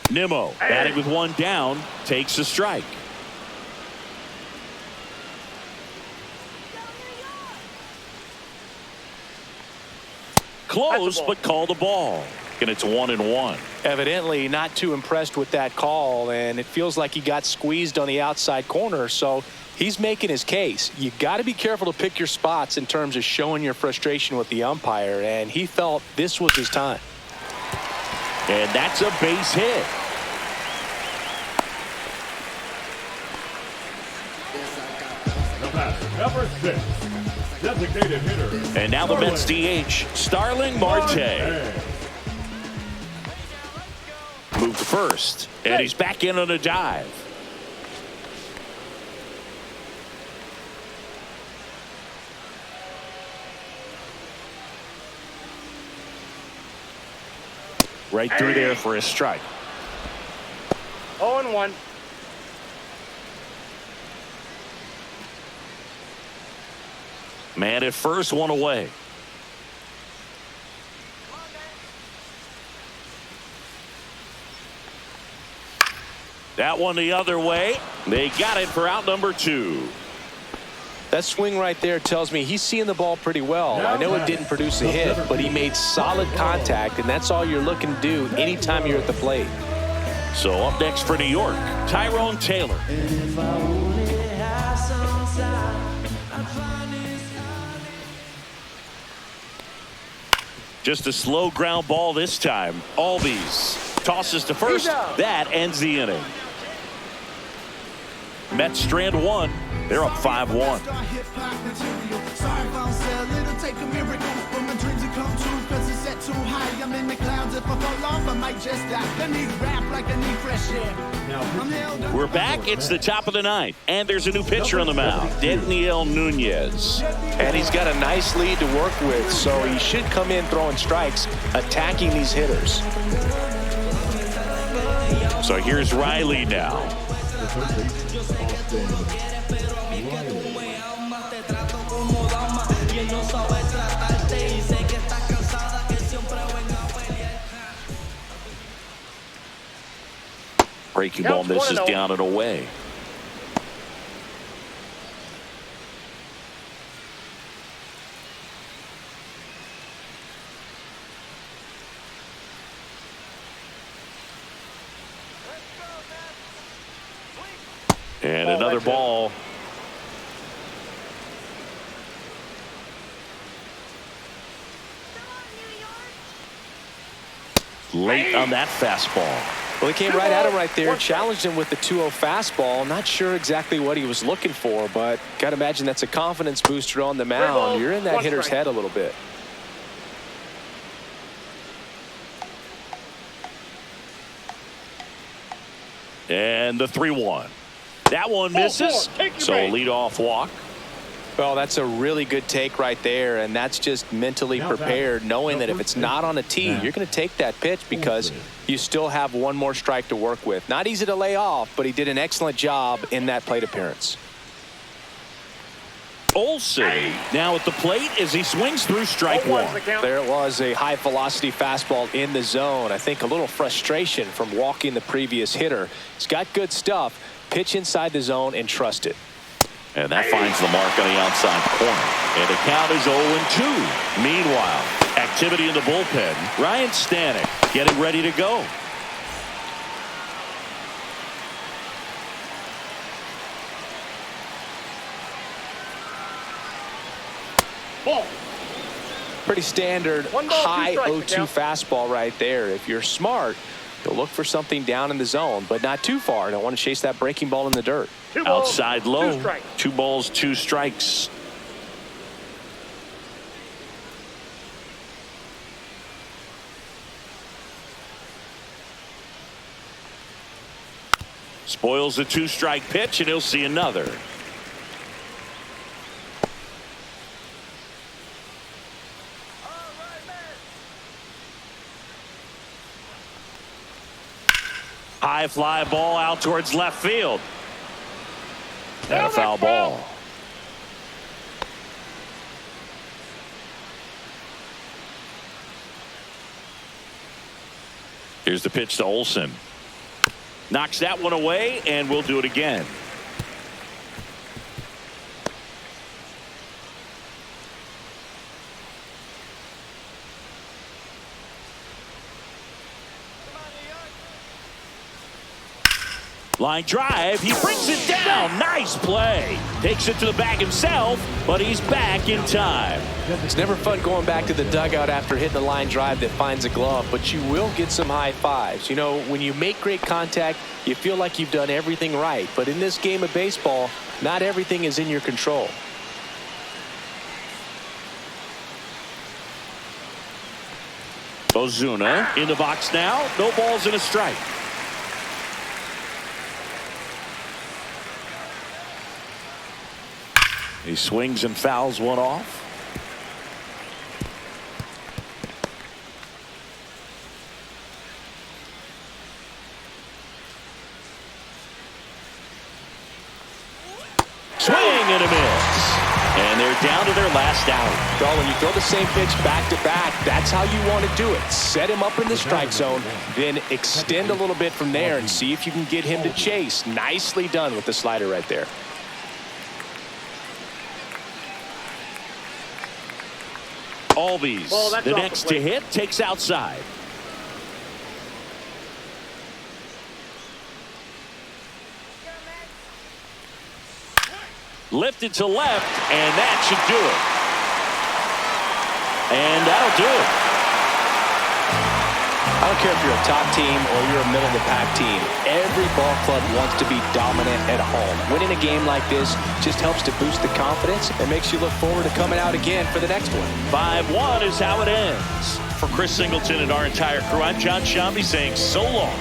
Nimmo batting with one down, takes a strike. Close, but called a ball. And it's 1-1. Evidently not too impressed with that call, and it feels like he got squeezed on the outside corner, so he's making his case. You got to be careful to pick your spots in terms of showing your frustration with the umpire, and he felt this was his time. And that's a base hit. Number 6. Designated hitter. And now the Mets DH, Starling Marte. Moved to first, and he's back in on a dive. Right through there for a strike. 0-1. Man at first, one away. That one the other way. They got it for out number 2. That swing right there tells me he's seeing the ball pretty well. I know it didn't produce a hit, but he made solid contact, and that's all you're looking to do anytime you're at the plate. So up next for New York, Tyrone Taylor. Just a slow ground ball this time. Albies tosses to first. That ends the inning. Mets strand 1. They're up 5-1. We're back. It's the top of the 9th, and there's a new pitcher on the mound, Daniel Nunez. And he's got a nice lead to work with, so he should come in throwing strikes, attacking these hitters. So here's Riley now. Breaking ball misses down and away. And another ball. Late on that fastball. Well, he came right at him right there, challenged him with the 2-0 fastball. Not sure exactly what he was looking for, but got to imagine that's a confidence booster on the mound. You're in that hitter's head a little bit. And the 3-1. That one misses. So leadoff walk. Well, that's a really good take right there, and that's just mentally prepared, knowing that if it's not on a tee, you're going to take that pitch because you still have one more strike to work with. Not easy to lay off, but he did an excellent job in that plate appearance. Olsen now at the plate as he swings through strike 1. There it was, a high velocity fastball in the zone. I think a little frustration from walking the previous hitter. He's got good stuff. Pitch inside the zone and trust it. And that finds the mark on the outside corner. And the count is 0-2. Meanwhile, activity in the bullpen. Ryan Stanek getting ready to go. Ball. Pretty standard high 0-2 fastball right there. If you're smart, you'll look for something down in the zone, but not too far. Don't want to chase that breaking ball in the dirt. Outside low. 2 balls, 2 strikes. Spoils the 2-strike pitch, and he'll see another. High fly ball out towards left field. And a foul ball. Here's the pitch to Olsen. Knocks that one away, and we'll do it again. Line drive, he brings it down. Nice play. Takes it to the bag himself, but he's back in time. It's never fun going back to the dugout after hitting a line drive that finds a glove, but you will get some high fives. You know, when you make great contact, you feel like you've done everything right. But in this game of baseball, not everything is in your control. Ozuna in the box now. No balls and a strike. He swings and fouls one off. Swing and a miss. And they're down to their last out. Well, when you throw the same pitch back to back, that's how you want to do it. Set him up in the strike zone, then extend a little bit from there and see if you can get him to chase. Nicely done with the slider right there. Albies, the next to hit, takes outside. Lifted to left, and that should do it. And that'll do it. I don't care if you're a top team or you're a middle-of-the-pack team. Every ball club wants to be dominant at home. Winning a game like this just helps to boost the confidence and makes you look forward to coming out again for the next one. 5-1 is how it ends. For Chris Singleton and our entire crew, I'm John Shambi saying so long.